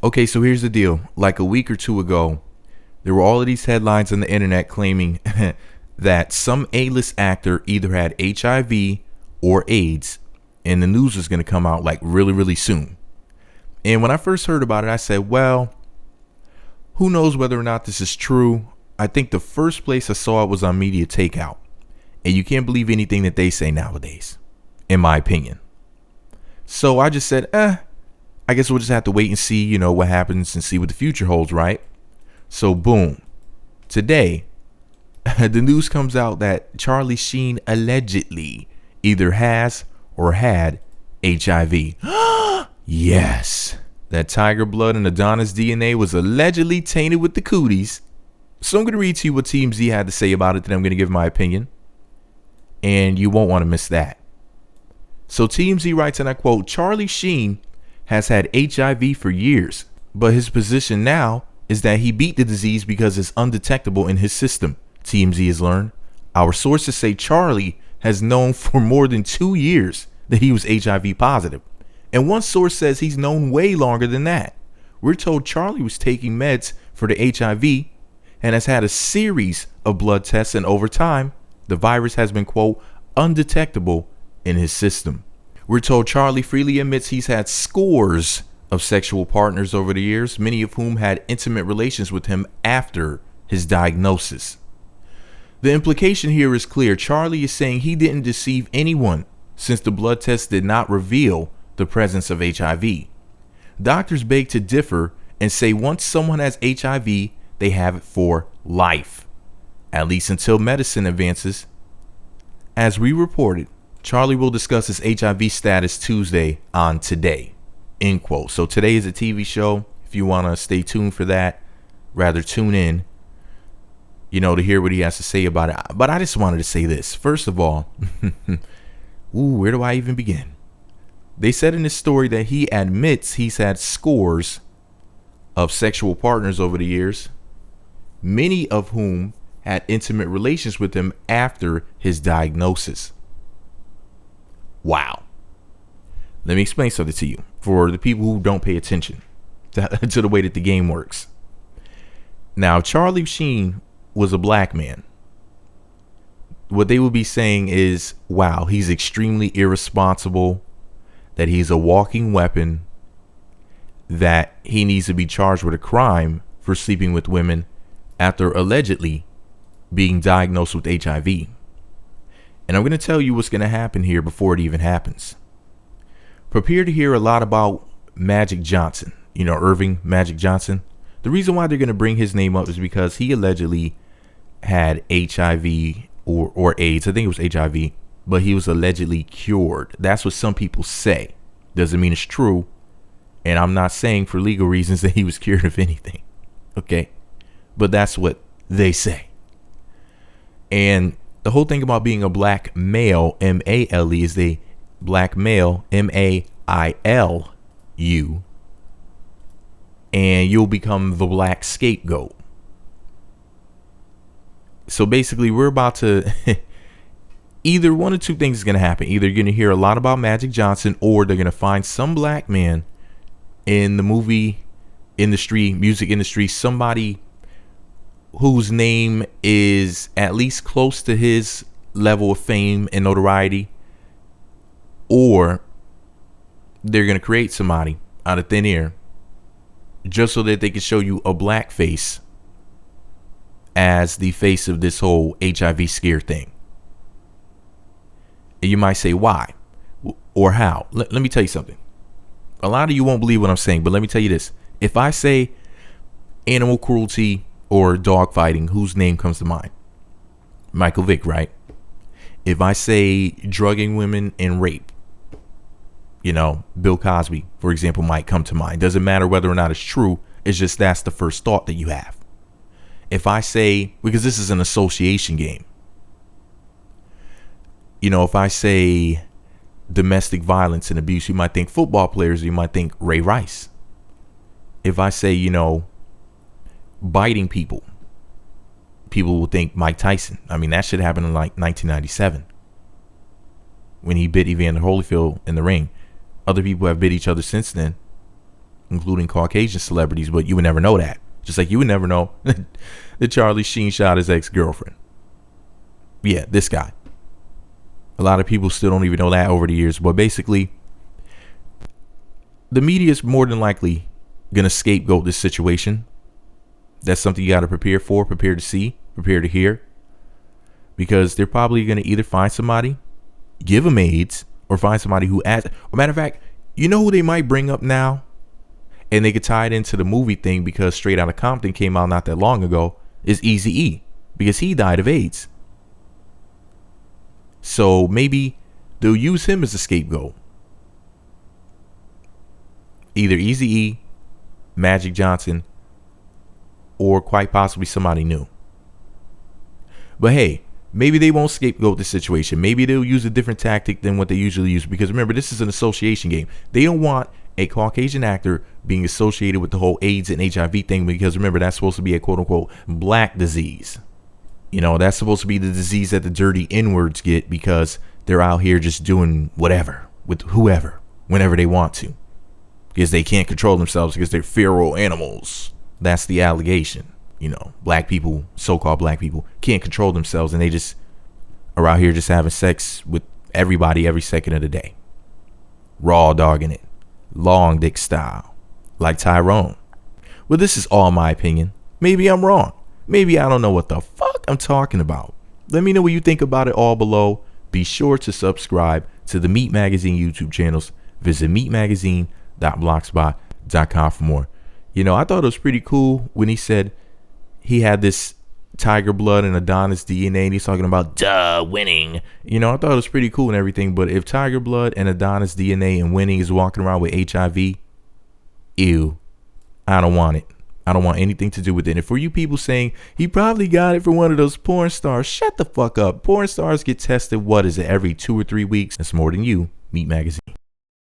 Okay, so here's the deal. Like a week or two ago, there were all of these headlines on the internet claiming that some A-list actor either had HIV or AIDS, and the news was going to come out like really, really soon. And when I first heard about it, I said, well, who knows whether or not this is true? I think the first place I saw it was on Media Takeout. And you can't believe anything that they say nowadays, in my opinion. So I just said, I guess we'll just have to wait and see, what happens and see what the future holds, right? So boom. Today, the news comes out that Charlie Sheen allegedly either has or had HIV. Yes. That tiger blood and Adonis DNA was allegedly tainted with the cooties. So I'm going to read to you what TMZ had to say about it, then I'm going to give my opinion. And you won't want to miss that. So TMZ writes, and I quote, Charlie Sheen has had HIV for years, but his position now is that he beat the disease because it's undetectable in his system. TMZ has learned. Our sources say Charlie has known for more than 2 years that he was HIV positive. And one source says he's known way longer than that. We're told Charlie was taking meds for the HIV and has had a series of blood tests, and over time, the virus has been, quote, undetectable in his system. We're told Charlie freely admits he's had scores of sexual partners over the years, many of whom had intimate relations with him after his diagnosis. The implication here is clear. Charlie is saying he didn't deceive anyone since the blood test did not reveal the presence of HIV. Doctors beg to differ and say once someone has HIV, they have it for life, at least until medicine advances. As we reported, Charlie will discuss his HIV status Tuesday on Today, end quote. So Today is a TV show. If you want to stay tuned for that, rather tune in, to hear what he has to say about it. But I just wanted to say this. First of all, where do I even begin? They said in this story that he admits he's had scores of sexual partners over the years, many of whom had intimate relations with him after his diagnosis. Wow. Let me explain something to you for the people who don't pay attention to the way that the game works. Now, Charlie Sheen was a black man. What they would be saying is, wow, he's extremely irresponsible, that he's a walking weapon, that he needs to be charged with a crime for sleeping with women after allegedly being diagnosed with HIV. And I'm going to tell you what's going to happen here before it even happens. Prepare to hear a lot about Magic Johnson, Irving Magic Johnson. The reason why they're going to bring his name up is because he allegedly had HIV or AIDS. I think it was HIV, but he was allegedly cured. That's what some people say. Doesn't mean it's true. And I'm not saying for legal reasons that he was cured of anything. Okay. But that's what they say. And the whole thing about being a black male, M-A-L-E, is the black male, M-A-I-L-U. And you'll become the black scapegoat. So basically, we're about to either one of two things is going to happen. Either you're going to hear a lot about Magic Johnson, or they're going to find some black man in the movie industry, music industry, somebody whose name is at least close to his level of fame and notoriety, or they're going to create somebody out of thin air just so that they can show you a black face as the face of this whole HIV scare thing. And you might say, why or how? Let me tell you something. A lot of you won't believe what I'm saying, but let me tell you this. If I say animal cruelty or dog fighting, whose name comes to mind? Michael Vick, right? If I say drugging women and rape, Bill Cosby, for example, might come to mind. Doesn't matter whether or not it's true. It's just that's the first thought that you have. If I say, because this is an association game, if I say domestic violence and abuse, you might think football players, you might think Ray Rice. If I say, biting people will think Mike Tyson. I mean, that should happen in like 1997 when he bit Evander Holyfield in the ring. Other people have bit each other since then. including Caucasian celebrities, but you would never know that. Just like you would never know that Charlie Sheen shot his ex-girlfriend. Yeah, this guy. A lot of people still don't even know that over the years. But basically, the media is more than likely going to scapegoat this situation. That's something you got to prepare for, prepare to see, prepare to hear. Because they're probably going to either find somebody, give them AIDS, or find somebody who as a matter of fact, you know who they might bring up now? And they could tie it into the movie thing because Straight Outta Compton came out not that long ago, is Eazy-E, because he died of AIDS. So maybe they'll use him as a scapegoat. Either Eazy-E, Magic Johnson, or quite possibly somebody new. But hey, maybe they won't scapegoat the situation. Maybe they'll use a different tactic than what they usually use. Because remember, this is an association game. They don't want a Caucasian actor being associated with the whole AIDS and HIV thing. Because remember, that's supposed to be a quote unquote black disease. You know, that's supposed to be the disease that the dirty N-words get because they're out here just doing whatever with whoever, whenever they want to. Because they can't control themselves because they're feral animals. That's the allegation. You know, black people, so-called black people, can't control themselves and they just are out here just having sex with everybody every second of the day. Raw dogging it. Long dick style. Like Tyrone. Well, this is all my opinion. Maybe I'm wrong. Maybe I don't know what the fuck I'm talking about. Let me know what you think about it all below. Be sure to subscribe to the Meat Magazine YouTube channels. Visit meatmagazine.blogspot.com for more. You know, I thought it was pretty cool when he said he had this tiger blood and Adonis DNA and he's talking about winning. You know, I thought it was pretty cool and everything, but if tiger blood and Adonis DNA and winning is walking around with HIV, ew, I don't want it. I don't want anything to do with it. And for you people saying he probably got it from one of those porn stars, shut the fuck up. Porn stars get tested, what is it, every 2 or 3 weeks? That's more than you, Meat Magazine.